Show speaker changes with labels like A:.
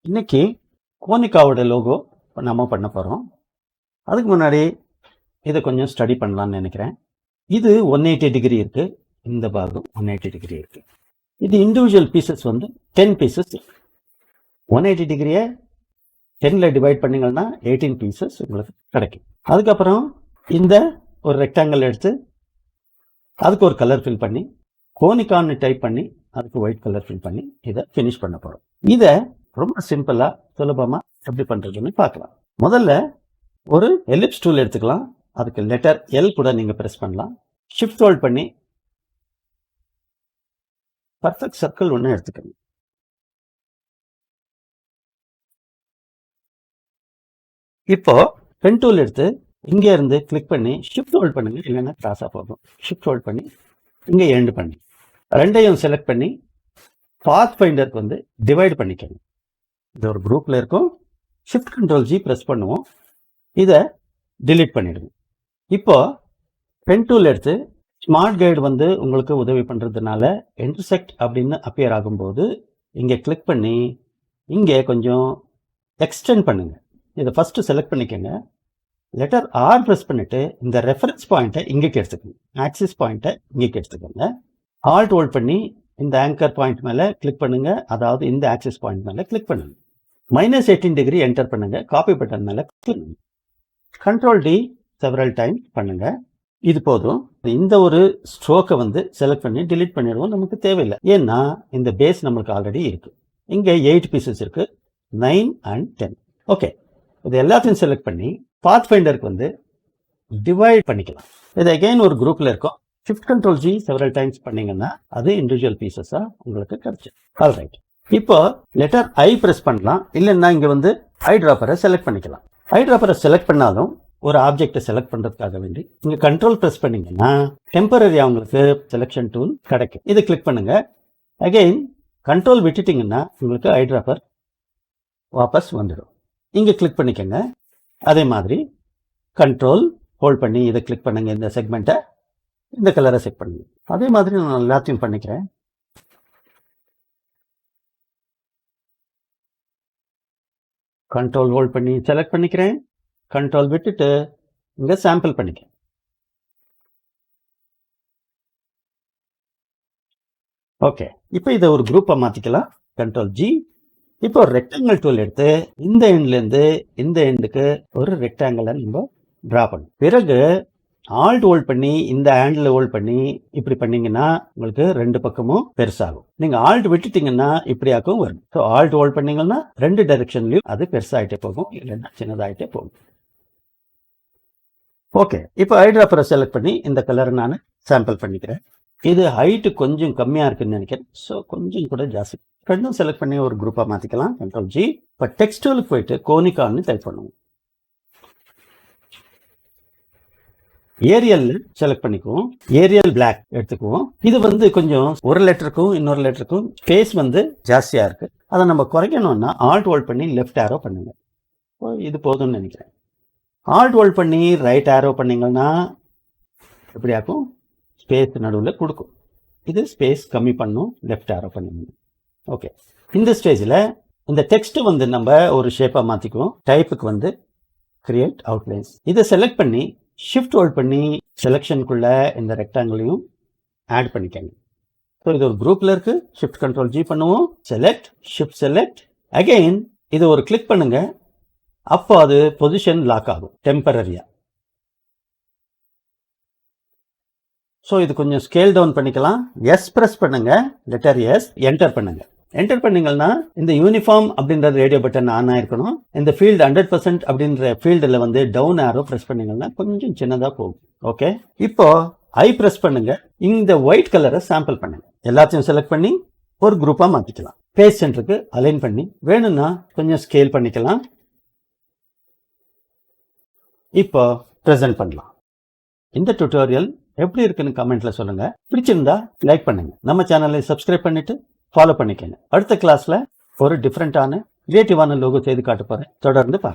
A: இன்னைக்கு கோனிகாவோட லோகோ நம்ம பண்ண போகிறோம். அதுக்கு முன்னாடி இதை கொஞ்சம் ஸ்டடி பண்ணலாம்னு நினைக்கிறேன். இது 180 டிகிரி இருக்கு, இந்த பாகம் 180 டிகிரி இருக்கு. இது இண்டிவிஜுவல் பீசஸ் வந்து 10 பீசஸ் இருக்கு. 180 டிகிரியை 10ல் டிவைட் பண்ணிங்கன்னா 18 பீசஸ் உங்களுக்கு கிடைக்கும். அதுக்கப்புறம் இந்த ஒரு ரெக்டாங்கிள் எடுத்து அதுக்கு ஒரு கலர் ஃபில் பண்ணி கோனிகான்னு டைப் பண்ணி அதுக்கு ஒயிட் கலர் ஃபில் பண்ணி இதை ஃபினிஷ் பண்ண போகிறோம். இதை ரொம்ப சிம்பிளாக சுலபமாக எப்படி பண்ணுறதுன்னு பார்க்கலாம். முதல்ல ஒரு எலிப்ஸ் டூல் எடுத்துக்கலாம். அதுக்கு லெட்டர் எல் கூட நீங்கள் ப்ரெஸ் பண்ணலாம். ஷிஃப்ட் ஹோல்ட் பண்ணி பர்ஃபெக்ட் சர்க்கிள் ஒன்று எடுத்துக்கணும். இப்போ பென் டூல் எடுத்து இங்கே இருந்து கிளிக் பண்ணி ஷிஃப்ட் ஹோல்ட் பண்ணுங்க, இல்லைன்னா கிராஸாக போகும். ஷிஃப்ட் ஹோல்ட் பண்ணி இங்கே எண்டு பண்ணி ரெண்டையும் செலக்ட் பண்ணி பாத் ஃபைண்டருக்கு வந்து டிவைட் பண்ணிக்கணும். இது ஒரு குரூப்பில் இருக்கும். ஷிஃப்ட் கண்ட்ரோல் ஜி ப்ரெஸ் பண்ணுவோம். இதை டிலீட் பண்ணிடுங்க. இப்போ பென் டூல் எடுத்து ஸ்மார்ட் கைடு வந்து உங்களுக்கு உதவி பண்ணுறதுனால இன்டர்செக்ட் அப்படின்னு அப்பியர் ஆகும்போது இங்கே கிளிக் பண்ணி இங்கே கொஞ்சம் எக்ஸ்டெண்ட் பண்ணுங்க. இதை ஃபஸ்ட்டு செலக்ட் பண்ணிக்கோங்க. லெட்டர் ஆர் ப்ரெஸ் பண்ணிவிட்டு இந்த ரெஃபரன்ஸ் பாயிண்ட்டை இங்கேக்கு எடுத்துக்கோங்க. ஆக்சிஸ் பாயிண்ட்டை இங்கேக்கு எடுத்துக்கோங்க. ஆல்ட் ஹோல்ட் பண்ணி இந்த ஆங்கர் பாயிண்ட் மேலே கிளிக் பண்ணுங்க, அதாவது இந்த ஆக்சிஸ் பாயிண்ட் மேலே கிளிக் பண்ணுங்க. -18 டிகிரி என்டர் பண்ணுங்க. காப்பி பட்டன் மேலே கிளிக் பண்ணுங்க. கண்ட்ரோல் டி செவரல் டைம் பண்ணுங்க. இது போதும். இந்த ஒரு ஸ்ட்ரோக்கை வந்து செலக்ட் பண்ணி டிலீட் பண்ணிடுவோம், நமக்கு தேவையில்லை. ஏன்னா இந்த பேஸ் நம்மளுக்கு ஆல்ரெடி இருக்கு. இங்கே 8 பீசஸ் இருக்கு, 9 and 10. ஓகே, இது எல்லாத்தையும் செலக்ட் பண்ணி பாத் ஃபைண்டருக்கு வந்து டிவைட் பண்ணிக்கலாம். இது அகைன் ஒரு குரூப்ல இருக்கும். Shift control G several times பண்ணீங்கன்னா அது இண்டிவிஜுவல் பீசஸா உங்களுக்கு கிடைச்சிடும். ஆல்ரைட், இப்போ லெட்டர் ஐ ப்ரெஸ் பண்ணலாம், இல்லைன்னா இங்கே வந்து ஐ ட்ராப்பரை செலக்ட் பண்ணிக்கலாம். ஐ ட்ராப்பரை செலக்ட் பண்ணாலும் ஒரு ஆப்ஜெக்டை செலக்ட் பண்ணுறதுக்காக வேண்டி இங்கே கண்ட்ரோல் ப்ரெஸ் பண்ணிங்கன்னா டெம்பரரியாக உங்களுக்கு செலெக்ஷன் டூல் கிடைக்கும். இதை கிளிக் பண்ணுங்க. அகெயின் கண்ட்ரோல் விட்டுட்டிங்கன்னா உங்களுக்கு ஐ ட்ராப்பர் வாபஸ் வந்துடும். இங்கே கிளிக் பண்ணிக்கோங்க. அதே மாதிரி கண்ட்ரோல் ஹோல்ட் பண்ணி இதை கிளிக் பண்ணுங்க. இந்த செக்மெண்ட்டை இந்த கலரை செட் பண்ணுங்க. அதே மாதிரி நான் எல்லாத்தையும் பண்ணிக்கிறேன். கண்ட்ரோல் ஹோல்ட் பண்ணி செலக்ட் பண்ணிக்கிறேன். கண்ட்ரோல் விட்டுட்டு இங்க சாம்பிள் பண்ணிக்கிறேன். ஓகே, இப்போ இதை ஒரு குரூப்பை மாற்றிக்கலாம். Control G. இப்போ ரெக்டாங்கிள் டூல் எடுத்து இந்த எண்ட்லேருந்து இந்த எண்டுக்கு ஒரு ரெக்டாங்கிளை நம்ம ட்ரா பண்ணும். பிறகு ஆல்ட் ஹோல்ட் பண்ணி இந்த ஹேண்டில் ஹோல்ட் பண்ணி இப்படி பண்ணீங்கன்னா உங்களுக்கு ரெண்டு பக்கமும் பெருசாகும். நீங்க ஆல்ட் விட்டுட்டீங்கன்னா இப்படியாக்கும் வரும். ஸோ ஆல்ட் ஹோல்ட் பண்ணீங்கன்னா ரெண்டு டைரக்ஷன்லையும் அது பெருசாகிட்டே போகும், இல்லைன்னா சின்னதாகிட்டே போகும். ஓகே, இப்போ ஐட்ராப்பரை செலக்ட் பண்ணி இந்த கலரை நான் சாம்பிள் பண்ணிக்கிறேன். இது ஹைட்டு கொஞ்சம் கம்மியாக இருக்குன்னு நினைக்கிறேன். ஸோ கொஞ்சம் கூட ஜாஸ்தி. ரெண்டும் செலக்ட் பண்ணி ஒரு குரூப்பாக மாற்றிக்கலாம். Control G. இப்போ டெக்ஸ்டூலுக்கு போயிட்டு கோனிகான்னு டைப் பண்ணுவோம். ஏரியல் செலக்ட் பண்ணிக்குவோம். ஏரியல் பிளாக் எடுத்துக்குவோம். இது வந்து கொஞ்சம் ஒரு லெட்டருக்கும் இன்னொரு லெட்டருக்கும் ஸ்பேஸ் வந்து ஜாஸ்தியா இருக்கு. அதை நம்ம குறைக்கணும்னா ஆல்ட் ஹோல்ட் பண்ணி லெஃப்ட் ஆரோ பண்ணுங்க. இது போதும்னு நினைக்கிறேன். ஆல்ட் ஹோல்ட் பண்ணி ரைட் ஆரோ பண்ணீங்கன்னா எப்படியாக்கும் ஸ்பேஸ் நடுவில் கொடுக்கும். இது ஸ்பேஸ் கம்மி பண்ணும், லெஃப்ட் ஆரோ பண்ணுங்க. ஓகே, இந்த ஸ்டேஜில் இந்த டெக்ஸ்ட் வந்து நம்ம ஒரு ஷேப்பாக மாற்றிக்குவோம். டைப்புக்கு வந்து கிரியேட் அவுட்லைன்ஸ். இதை செலக்ட் பண்ணி ஷிஃப்ட் ஹோல்ட் பண்ணி செலெக்ஷனுக்குள்ள இந்த ரெக்டாங்கிளையும் ஆட் பண்ணிக்கங்க. ஸோ இது ஒரு குரூப்ல இருக்கு. ஷிஃப்ட் கண்ட்ரோல் ஜி பண்ணுவோம். செலக்ட், ஷிஃப்ட் செலக்ட், அகெயின் இது ஒரு கிளிக் பண்ணுங்க. அப்போ அது பொசிஷன் லாக் ஆகும் டெம்பரரியா. ஸோ இது கொஞ்சம் ஸ்கேல் டவுன் பண்ணிக்கலாம். எஸ் ப்ரெஸ் பண்ணுங்க, லெட்டர் எஸ், என்டர் பண்ணுங்க. என்டர் பண்ணீங்கன்னா இந்த யூனிஃபார்ம் அப்படின்ற ரேடியோ பட்டன் ஆன் ஆயிருக்கணும். இந்த ஃபீல்டு 100% அப்படின்ற ஃபீல்டில் வந்து டவுன் ஆரோ ப்ரெஸ் பண்ணீங்கன்னா கொஞ்சம் சின்னதாக போகும். ஓகே, இப்போ ஐ ப்ரெஸ் பண்ணுங்க. இந்த ஒயிட் கலரை சாம்பிள் பண்ணுங்க. எல்லாத்தையும் செலக்ட் பண்ணி ஒரு குரூப்பாக மாற்றிக்கலாம். பேஜ் சென்டருக்கு அலைன் பண்ணி வேணும்னா கொஞ்சம் ஸ்கேல் பண்ணிக்கலாம். இப்போ ப்ரெசென்ட் பண்ணலாம். இந்த டியூட்டோரியல் எப்படி இருக்குன்னு கமெண்ட்ல சொல்லுங்க. பிடிச்சிருந்தா லைக் பண்ணுங்க. நம்ம சேனலை சப்ஸ்கிரைப் பண்ணிட்டு ஃபாலோ பண்ணிக்கங்க. அடுத்த கிளாஸ்ல ஒரு டிஃப்ரெண்டான கிரியேட்டிவான லோகோ செய்து காட்ட போறேன். தொடர்ந்து பாருங்க.